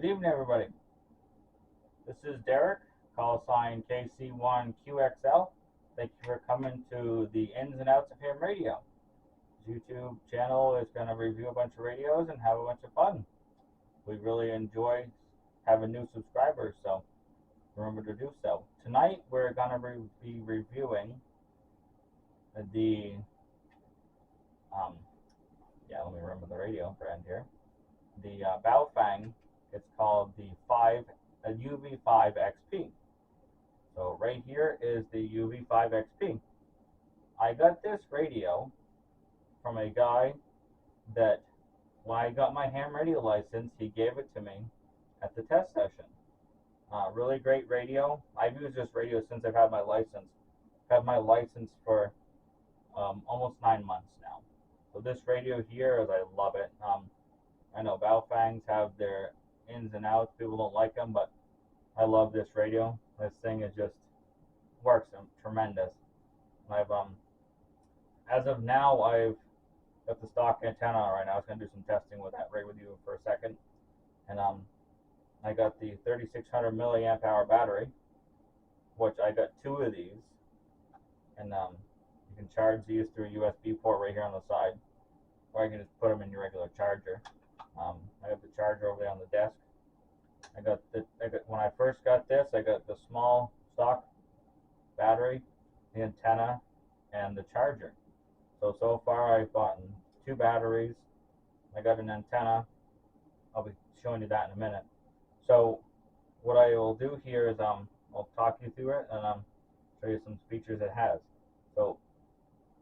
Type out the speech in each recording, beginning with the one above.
Good evening, everybody. This is Derek, call sign KC1QXL. Thank you for coming to the Ins and Outs of Ham Radio. This YouTube channel is going to review a bunch of radios and have a bunch of fun. We really enjoy having new subscribers, so remember to do so. Tonight, we're going to be reviewing the, let me remember the radio brand here. The Baofeng. It's called the UV5 XP. So right here is the UV5 XP. I got this radio from a guy that, when I got my ham radio license, he gave it to me at the test session. Really great radio. I've used this radio since I've had my license. I've had my license for almost 9 months now. So this radio here, I love it. I know Baofengs have their ins and outs. People don't like them, but I love this radio. This thing is just works tremendous. I've as of now, I've got the stock antenna on right now. I was gonna do some testing with that right with you for a second, and I got the 3600 milliamp hour battery, which I got 2 of these, and you can charge these through a USB port right here on the side, or you can just put them in your regular charger. I got the charger over there on the desk. When I first got this, I got the small stock battery, the antenna, and the charger. So far I've bought 2 batteries. I got an antenna. I'll be showing you that in a minute. So what I will do here is I'll talk you through it and show you some features it has. So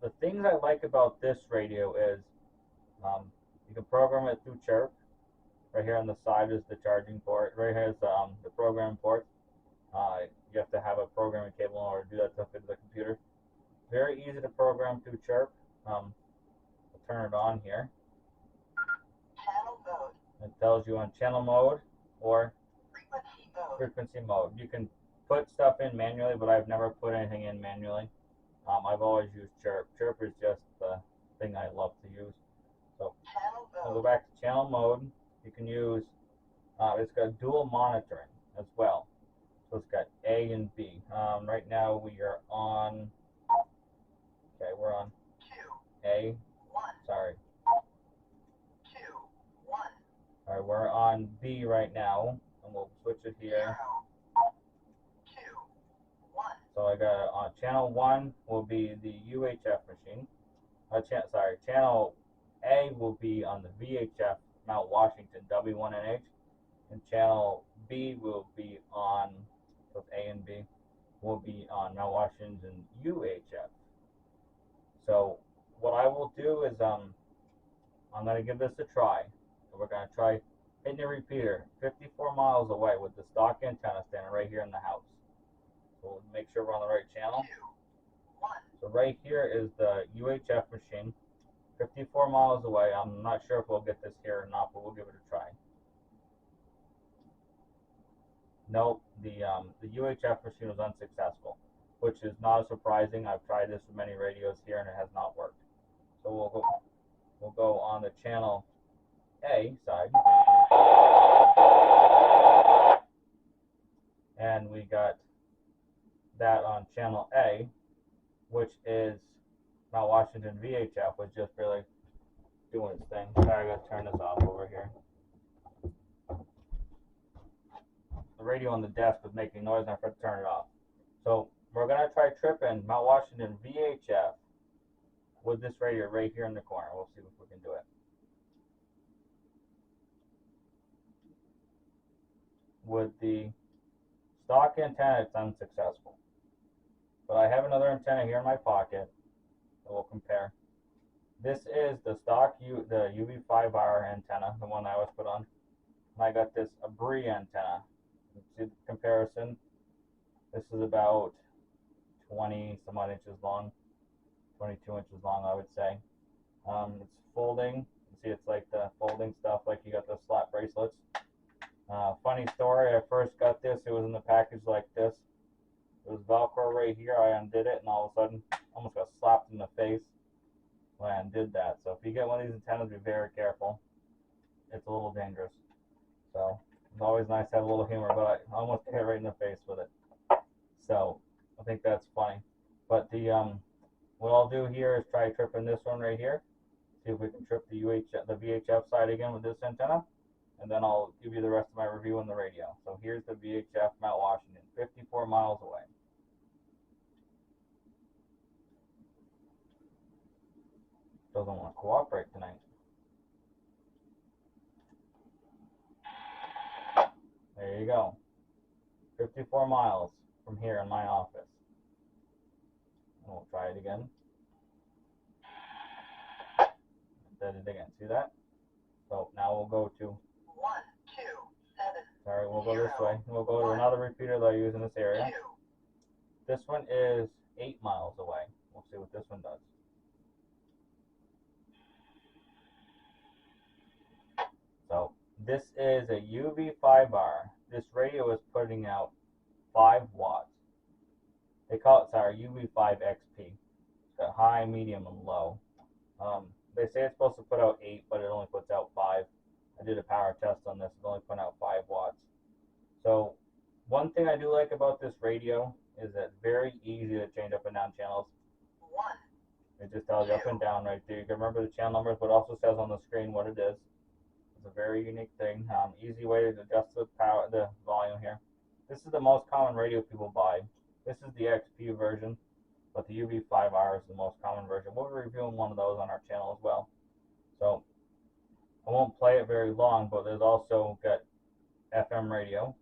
the things I like about this radio is you can program it through Chirp. Right here on the side is the charging port. Right here is the program port. You have to have a programming cable in order to do that stuff into the computer. Very easy to program through Chirp. I'll turn it on here. Channel mode. It tells you on channel mode or frequency mode. You can put stuff in manually, but I've never put anything in manually. I've always used Chirp. Chirp is just the thing I love to use. So I'll go back to channel mode. You can use, it's got dual monitoring as well. So it's got A and B. Right now we are on, we're on A. Sorry. Alright, we're on B right now, and we'll switch it here. So I got on channel 1 will be the UHF machine. Channel A will be on the VHF Mount Washington W1NH, and channel B will be on, both A and B will be on Mount Washington UHF. So what I will do is I'm going to give this a try. So we're going to try hitting a repeater 54 miles away with the stock antenna standing right here in the house. So we'll make sure we're on the right channel. So right here is the UHF machine, 54 miles away. I'm not sure if we'll get this here or not, but we'll give it a try. Nope, the UHF machine was unsuccessful, which is not surprising. I've tried this with many radios here and it has not worked. So we'll go on the channel A side, and we got that on channel A, which is Mount Washington VHF, was just really doing its thing. Sorry, I gotta turn this off over here. The radio on the desk was making noise and I forgot to turn it off. So we're gonna try tripping Mount Washington VHF with this radio right here in the corner. We'll see if we can do it. With the stock antenna, it's unsuccessful. But I have another antenna here in my pocket that we'll compare. This is the stock the UV5R antenna, the one I always put on. And I got this Abri antenna. See the comparison? This is about 20 some odd inches long, 22 inches long, I would say. It's folding. You see, it's like the folding stuff, like you got the slap bracelets. Funny story, I first got this, it was in the package like this. It was Velcro right here. I undid it, and all of a sudden, almost got slapped in the face when I undid that. So if you get one of these antennas, be very careful. It's a little dangerous. So It's always nice to have a little humor, but I almost hit right in the face with it. So I think that's funny. But the what I'll do here is try tripping this one right here. See if we can trip the VHF side again with this antenna, and then I'll give you the rest of my review on the radio. So here's the VHF Mount Washington, 54 miles away. Doesn't want to cooperate tonight. There you go. 54 miles from here in my office. And we'll try it again. Did it again. See that? So now we'll go to 1, 2, 7. Sorry, we'll go this way. We'll go to another repeater that I use in this area. 2. This one is 8 miles away. We'll see what this one does. So this is a UV5R. This radio is putting out 5 watts. They call it, UV5XP. It's got high, medium, and low. They say it's supposed to put out 8, but it only puts out 5. I did a power test on this. It only put out 5 watts. So one thing I do like about this radio is that it's very easy to change up and down channels. 1. It just tells you up and down right there. You can remember the channel numbers, but it also says on the screen what it is. It's a very unique thing. Easy way to adjust the power, the volume here. This is the most common radio people buy. This is the XP version, but the UV5R is the most common version. We'll be reviewing one of those on our channel as well. So I won't play it very long, but there's also got FM radio.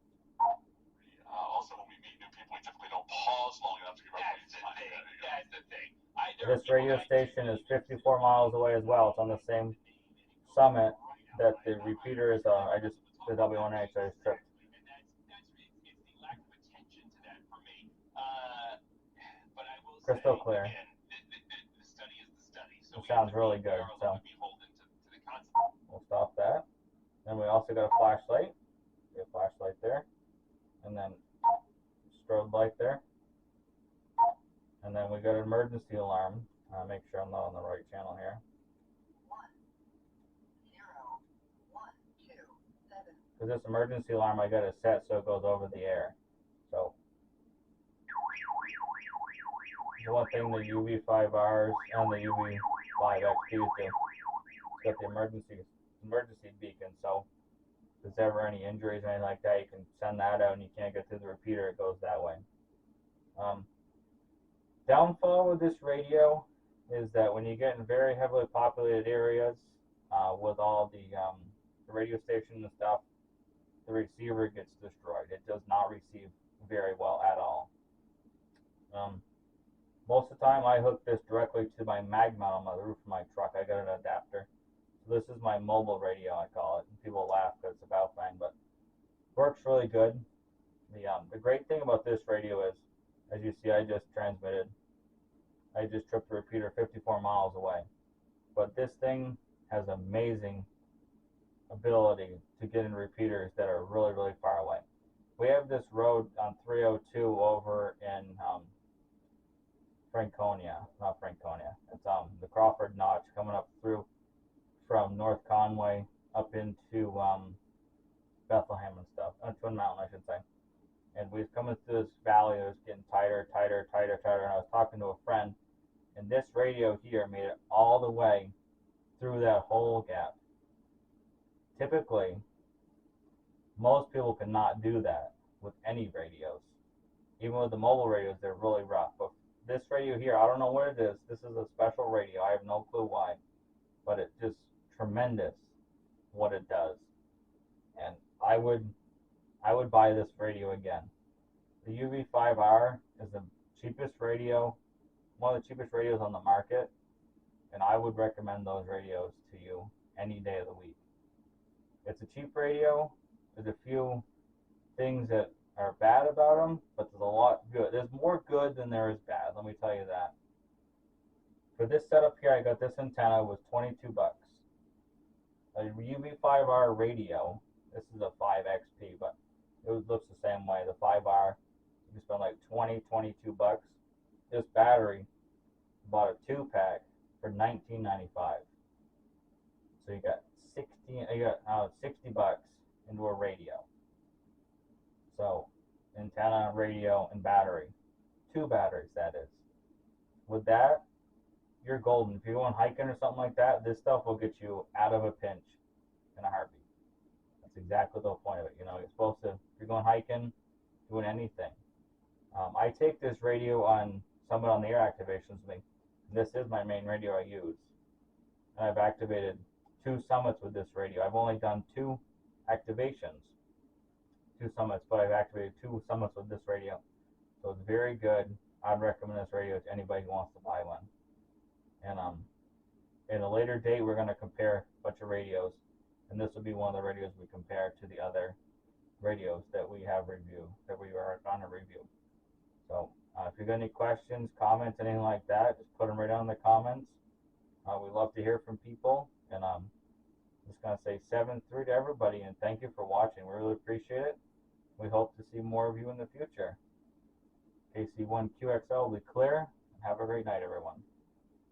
Also, when we meet new people, we typically don't pause long enough to give everybody time. That's the thing. This radio station is 54 miles away as well. It's on the same summit that the repeater is on. The W1H I just tripped. Crystal clear. It sounds really good. So we'll stop that. Then we also got a flashlight. We have a flashlight there, and then strobe light there, and then we got an emergency alarm. Make sure I'm not on the right channel here. 1, 0, 1, 2, 7. Because this emergency alarm I got it set so it goes over the air. So the one thing the UV5Rs and the UV5XPs do, it's got the emergency beacon. So if there's ever any injuries or anything like that, you can send that out and you can't get through the repeater, it goes that way. Downfall with this radio is that when you get in very heavily populated areas with all the radio station and stuff, the receiver gets destroyed. It does not receive very well at all. Most of the time I hook this directly to my mag mount on the roof of my truck. I got an adapter. So this is my mobile radio, I call it. And people laugh because it's a Baofeng, but works really good. The great thing about this radio is, as you see, I just tripped the repeater 54 miles away. But this thing has amazing ability to get in repeaters that are really, really far away. We have this road on 302 over in not Franconia. It's the Crawford Notch coming up through from North Conway up into Bethlehem and stuff, Twin Mountain, I should say. And we was coming through this valley that was getting tighter. And I was talking to a friend, and this radio here made it all the way through that whole gap. Typically, most people cannot do that with any radios. Even with the mobile radios, they're really rough. But this radio here, I don't know what it is. This is a special radio. I have no clue why. But it's just tremendous what it does. And I would buy this radio again. The UV5R is the cheapest radio, one of the cheapest radios on the market, and I would recommend those radios to you any day of the week. It's a cheap radio. There's a few things that are bad about them, but there's a lot good. There's more good than there is bad, let me tell you that. For this setup here, I got this antenna, was $22. A UV5R radio, this is a 5XP, but it looks the same way. The 5R, you spend like $22. This battery, bought a 2-pack for $19.95. So you got $60 into a radio. So antenna, radio, and battery. 2 batteries, that is. With that, you're golden. If you're going hiking or something like that, this stuff will get you out of a pinch in a heartbeat. That's exactly the point of it. You know, you're supposed to, if you're going hiking, doing anything. I take this radio on Summit on the Air activations with me. This is my main radio I use. And I've activated 2 summits with this radio. I've only done 2 activations, 2 summits, but I've activated 2 summits with this radio. So it's very good. I'd recommend this radio to anybody who wants to buy one. And in a later date, we're going to compare a bunch of radios, and this will be one of the radios we compare to the other radios that we have reviewed, that we are going to review. So if you got any questions, comments, anything like that, just put them right down in the comments. We love to hear from people, and I'm just going to say 7-3 to everybody, and thank you for watching. We really appreciate it. We hope to see more of you in the future. KC1QXL will be clear. Have a great night, everyone.